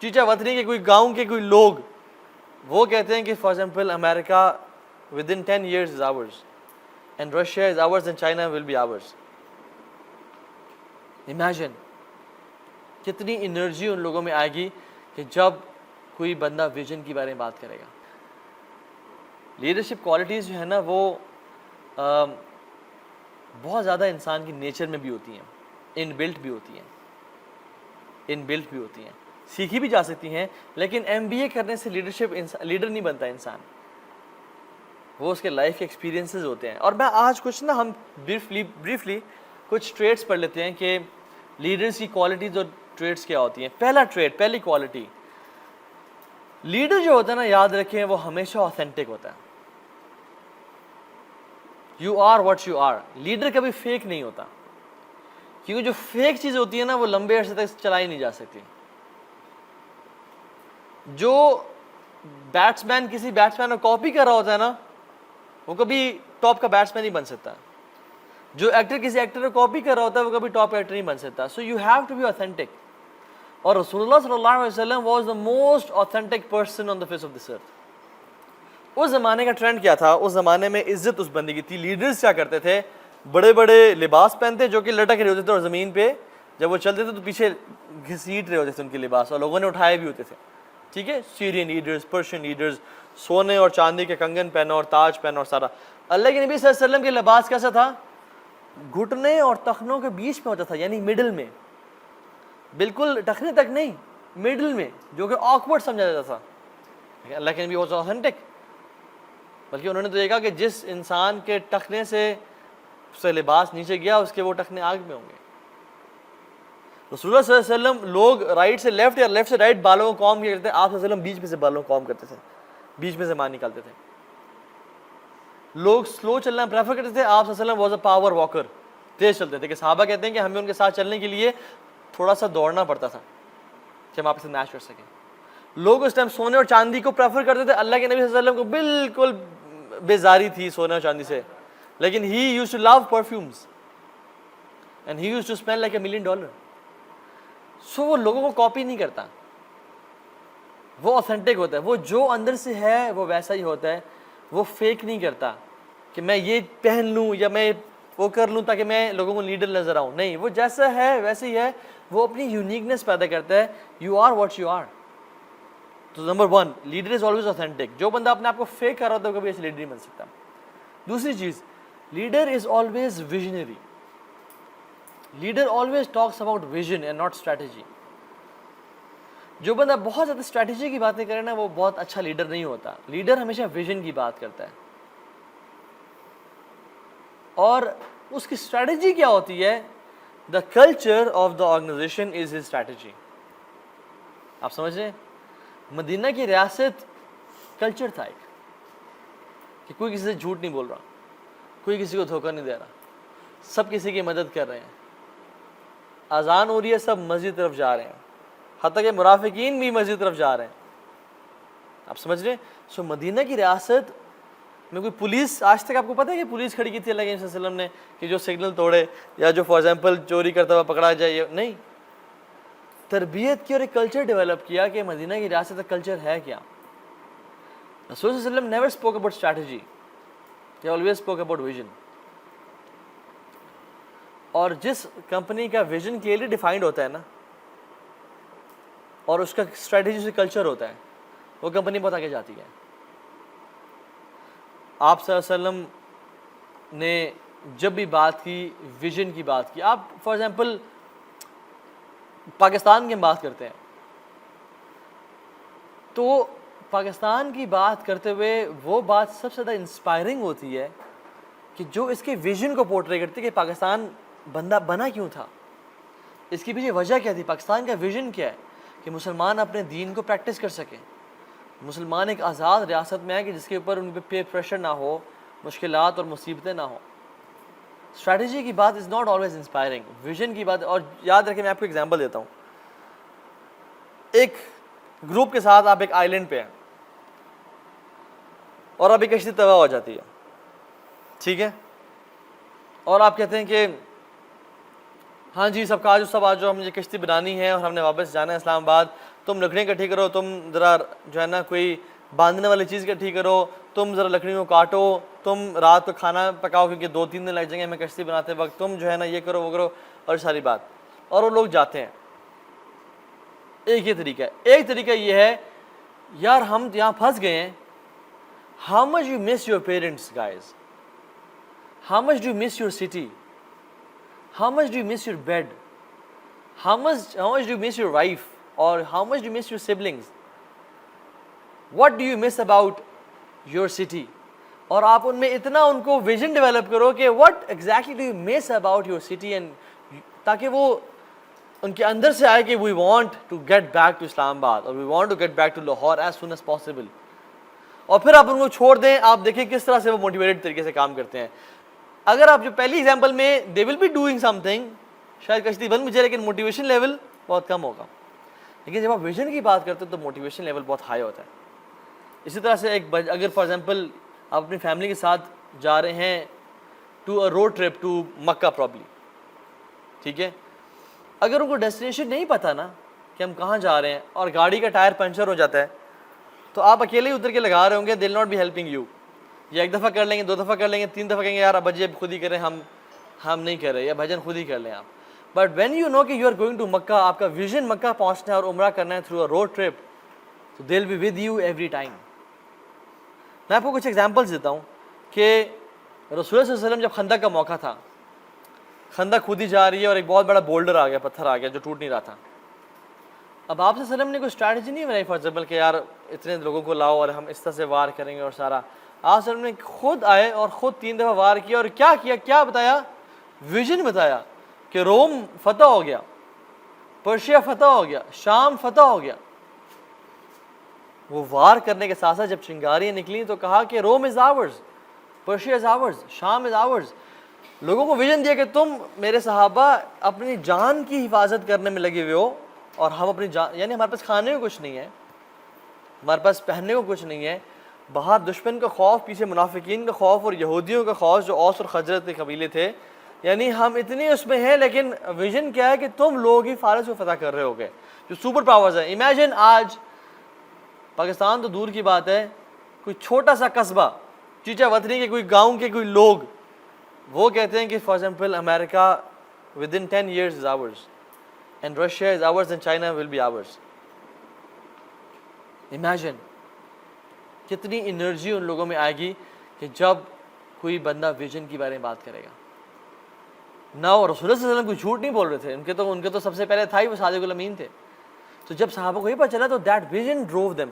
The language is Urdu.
چیچا وطنی کے کوئی گاؤں کے کوئی لوگ وہ کہتے ہیں کہ for example America with in 10 years is ours and Russia is ours and China will be ours. Imagine کتنی انرجی ان لوگوں میں آئے گی کہ جب کوئی بندہ ویژن کی بارے میں بات کرے گا. لیڈرشپ کوالٹیز جو ہے نا وہ بہت زیادہ انسان کی نیچر میں بھی ہوتی ہیں, ان بلٹ بھی ہوتی ہیں, سیکھی بھی جا سکتی ہیں, لیکن MBA کرنے سے لیڈرشپ لیڈر نہیں بنتا انسان, وہ اس کے لائف کے ایکسپیرینسز ہوتے ہیں. اور میں آج کچھ نا ہم بریفلی کچھ ٹریٹس پڑھ لیتے ہیں کہ لیڈرز کی کوالٹیز اور ٹریٹس کیا ہوتی ہیں. پہلا ٹریٹ, پہلی کوالٹی, لیڈر جو ہوتا ہے نا یاد رکھیں وہ ہمیشہ آتھینٹک ہوتا ہے. You are what you are. Leader کبھی فیک نہیں ہوتا, کیونکہ جو فیک چیز ہوتی ہے نا وہ لمبے عرصے تک چلائی نہیں جا سکتی. جو بیٹسمین کسی بیٹسمین کو کاپی کر رہا ہوتا ہے نا وہ کبھی ٹاپ کا بیٹسمین نہیں بن سکتا. جو ایکٹر کسی ایکٹر کو کاپی کر رہا ہوتا ہے وہ کبھی ٹاپ ایکٹر نہیں بن سکتا. So you have to be authentic. اور رسول اللہ صلی اللہ علیہ وسلم was the most authentic person on the face of this earth. اس زمانے کا ٹرینڈ کیا تھا؟ اس زمانے میں عزت اس بندے کی تھی. لیڈرز کیا کرتے تھے؟ بڑے بڑے لباس پہنتے جو کہ لٹک رہے ہوتے تھے, اور زمین پہ جب وہ چلتے تھے تو پیچھے گھسیٹ رہے ہوتے تھے ان کے لباس, اور لوگوں نے اٹھائے بھی ہوتے تھے. ٹھیک ہے, سیرین لیڈرز, پرشین لیڈرز, سونے اور چاندی کے کنگن پہنو اور تاج پہنو اور سارا. اللہ کے نبی صلی اللہ علیہ وسلم کے لباس کیسا تھا؟ گھٹنے اور ٹخنوں کے بیچ میں ہوتا تھا, یعنی مڈل میں, بالکل ٹخنے تک نہیں, مڈل میں, جو کہ آکورڈ سمجھا جاتا تھا. اللہ کے نبی واز آتھینٹک. بلکہ انہوں نے تو یہ کہا کہ جس انسان کے ٹخنے سے لباس نیچے گیا اس کے وہ ٹخنے آگ میں ہوں گے. رسول اللہ صلی اللہ علیہ وسلم لوگ رائٹ سے لیفٹ یا لیفٹ سے رائٹ بالوں کو کام کیا کرتے ہیں, آپ صلی اللہ علیہ وسلم بیچ میں سے بالوں کو کام کرتے تھے, بیچ میں سے مان نکالتے تھے. لوگ سلو چلنا پریفر کرتے تھے, آپ صلی اللہ علیہ وسلم واز اے پاور واکر, تیز چلتے تھے. کہ صحابہ کہتے ہیں کہ ہمیں ان کے ساتھ چلنے کے لیے تھوڑا سا دوڑنا پڑتا تھا کہ ہم آپ سے میچ کر سکیں. لوگ اس ٹائم سونے اور چاندی کو پریفر کرتے تھے. اللہ کے نبی صلی اللہ علیہ وسلم کو بالکل بیزاری تھی سونے اور چاندی سے, لیکن he used to love perfumes and he used to spend like $1 million. So وہ لوگوں کو کاپی نہیں کرتا, وہ آتھینٹک ہوتا ہے. وہ جو اندر سے ہے وہ ویسا ہی ہوتا ہے. وہ فیک نہیں کرتا کہ میں یہ پہن لوں یا میں وہ کر لوں تاکہ میں لوگوں کو لیڈر نظر آؤں. نہیں, وہ جیسا ہے ویسے ہی ہے. وہ اپنی یونیکنیس پیدا کرتا ہے. You are what you are. تو number 1, leader is always authentic. جو بندہ اپنے آپ کو فیک کر رہا ہوتا ہے وہ کبھی ایسے لیڈر نہیں بن سکتا. دوسری چیز, leader is always visionary. Leader always talks about vision and not strategy. جو بندہ بہت زیادہ اسٹریٹجی کی باتیں کرے نا وہ بہت اچھا لیڈر نہیں ہوتا. لیڈر ہمیشہ ویژن کی بات کرتا ہے. اور اس کی اسٹریٹجی کیا ہوتی ہے؟ The culture of the organization is his strategy. آپ سمجھ رہے ہیں؟ مدینہ کی ریاست کلچر تھا ایک, کہ کوئی کسی سے جھوٹ نہیں بول رہا, کوئی کسی کو دھوکہ نہیں دے رہا, سب کسی کی مدد کر رہے ہیں. اذان ہو رہی ہے, سب مسجد طرف جا رہے ہیں, حتیٰ کہ مرافقین بھی مسجد طرف جا رہے ہیں. آپ سمجھ رہے ہیں؟ سو مدینہ کی ریاست میں کوئی پولیس, آج تک آپ کو پتہ ہے کہ پولیس کھڑی کی تھی اللہ کے نبی صلی اللہ علیہ وسلم نے کہ جو سگنل توڑے یا جو فار ایگزامپل چوری کرتا ہوا پکڑا جائے؟ نہیں. تربیت کی اور ایک کلچر ڈیولپ کیا کہ مدینہ کی ریاست کا کلچر ہے کیا. رسول صلی اللہ علیہ وسلم never spoke about strategy, he always spoke about vision. اور جس کمپنی کا ویژن کلیئرلی ڈیفائنڈ ہوتا ہے نا اور اس کا اسٹریٹجی سے کلچر ہوتا ہے, وہ کمپنی بہت آگے جاتی ہے. آپ صلی اللہ علیہ وسلم نے جب بھی بات کی ویژن کی بات کی, آپ فار ایگزامپل پاکستان کی ہم بات کرتے ہیں تو پاکستان کی بات کرتے ہوئے وہ بات سب سے زیادہ انسپائرنگ ہوتی ہے کہ جو اس کے ویژن کو پورٹرے کرتی ہے کہ پاکستان بندہ بنا کیوں تھا, اس کی پیچھے وجہ کیا تھی, پاکستان کا ویژن کیا ہے کہ مسلمان اپنے دین کو پریکٹس کر سکیں, مسلمان ایک آزاد ریاست میں ہے کہ جس کے اوپر ان پہ پے پریشر نہ ہو, مشکلات اور مصیبتیں نہ ہوں. اسٹریٹجی کی بات is not always inspiring, vision کی بات. اور یاد رکھیں, میں آپ کو ایگزامپل دیتا ہوں. ایک گروپ کے ساتھ آپ ایک آئی لینڈ پہ ہیں اور اب ایک کشتی تباہ ہو جاتی ہے, ٹھیک ہے, اور آپ کہتے ہیں کہ ہاں جی سب آ جاؤ ہم یہ کشتی بنانی ہے اور ہم نے واپس جانا ہے اسلام آباد, تم لکڑیاں اکٹھی کرو, تم ذرا جو ہے نا کوئی باندھنے والی چیز اکٹھی کرو, تم ذرا لکڑیوں کو کاٹو, تم رات کو کھانا پکاؤ کیونکہ 2-3 دن لگ جائیں گے ہمیں کشتی بناتے وقت, تم جو ہے نا یہ کرو وہ کرو, اور ساری بات. اور وہ لوگ جاتے ہیں. ایک یہ طریقہ ہے. ایک طریقہ یہ ہے یار ہم یہاں پھنس گئے ہیں. How much you miss your parents, guys? How much do you miss your city? How much do you miss your bed? How much do you miss your wife? Or how much do you miss your siblings? What do you miss about your city? اور آپ ان میں اتنا ان کو ویژن ڈیولپ کرو کہ what exactly do you miss about your city, and تاکہ وہ ان کے اندر سے آئے کہ we want to get back to Islam Abad or we want to get back to Lahore as soon as possible. اور پھر آپ ان کو چھوڑ دیں, آپ دیکھیں کس طرح سے وہ موٹیویٹڈ طریقے سے کام کرتے ہیں. اگر آپ جو پہلی ایگزامپل میں they will be doing something, شاید کشتی بن بھی جائے لیکن موٹیویشن لیول بہت کم ہوگا. لیکن جب آپ ویژن کی بات کرتے ہیں تو موٹیویشن لیول بہت ہائی ہوتا ہے. اسی طرح سے اگر فار ایگزامپل آپ اپنی فیملی کے ساتھ جا رہے ہیں to a road trip to Mecca probably, ٹھیک ہے, اگر ان کو ڈیسٹینیشن نہیں پتہ نا کہ ہم کہاں جا رہے ہیں اور گاڑی کا ٹائر پنچر ہو جاتا ہے تو آپ اکیلے ہی اتر کے لگا رہے ہوں گے, they will not be helping you. یا ایک دفعہ کر لیں گے, 2 دفعہ کر لیں گے, 3 دفعہ کہیں گے یار ابا جی اب خود ہی کریں, ہم نہیں کر رہے, یا بھجن خود ہی کر لیں آپ. بٹ وین یو نو کہ یو آر گوئنگ ٹو مکہ, آپ کا ویژن مکہ پہنچنا ہے اور عمرہ کرنا ہے تھرو اے روڈ ٹرپ, تو they will be with you every time. میں آپ کو کچھ ایگزامپلس دیتا ہوں کہ رسول صلی اللہ علیہ وسلم جب خندق کا موقع تھا, خندق کھودی جا رہی ہے اور ایک بہت بڑا بولڈر آ گیا, پتھر آ گیا جو ٹوٹ نہیں رہا تھا. اب آپ صلی اللہ علیہ وسلم نے کوئی اسٹریٹجی نہیں بنائی فار ایگزامپل کہ یار اتنے لوگوں کو لاؤ اور ہم اس طرح سے وار کریں گے اور سارا. آپ صلی اللہ علیہ وسلم نے خود آئے اور خود 3 دفعہ وار کیا, اور کیا بتایا, ویژن بتایا کہ روم فتح ہو گیا, پرشیا فتح ہو گیا, شام فتح ہو گیا. وہ وار کرنے کے ساتھ ساتھ جب چنگاریاں نکلیں تو کہا کہ روم از آورز, پرشیا از آورز, شام از آورز. لوگوں کو ویژن دیا کہ تم میرے صحابہ اپنی جان کی حفاظت کرنے میں لگے ہوئے ہو, اور ہم اپنی جان, یعنی ہمارے پاس کھانے کو کچھ نہیں ہے, ہمارے پاس پہننے کو کچھ نہیں ہے, باہر دشمن کا خوف, پیچھے منافقین کا خوف اور یہودیوں کا خوف جو اوس اور خزرج کے قبیلے تھے, یعنی ہم اتنے اس میں ہیں, لیکن ویژن کیا ہے کہ تم لوگ ہی فارس کو فتح کر رہے ہو گے جو سپر پاورز ہیں. امیجن آج پاکستان تو دور کی بات ہے, کوئی چھوٹا سا قصبہ چیچا وطنی کے کوئی گاؤں کے کوئی لوگ وہ کہتے ہیں کہ for example America with in 10 years is hours, and Russia is ours and China will be ours. Imagine کتنی انرجی ان لوگوں میں آئے گی کہ جب کوئی بندہ ویژن کی بارے میں بات کرے گا. نہ وہ رسول اللہ صلی اللہ علیہ وسلم کوئی جھوٹ نہیں بول رہے تھے, ان کے تو سب سے پہلے تھا ہی وہ صادق الامین تھے. تو جب صحابہ کو یہ پتہ چلا تو that vision drove them.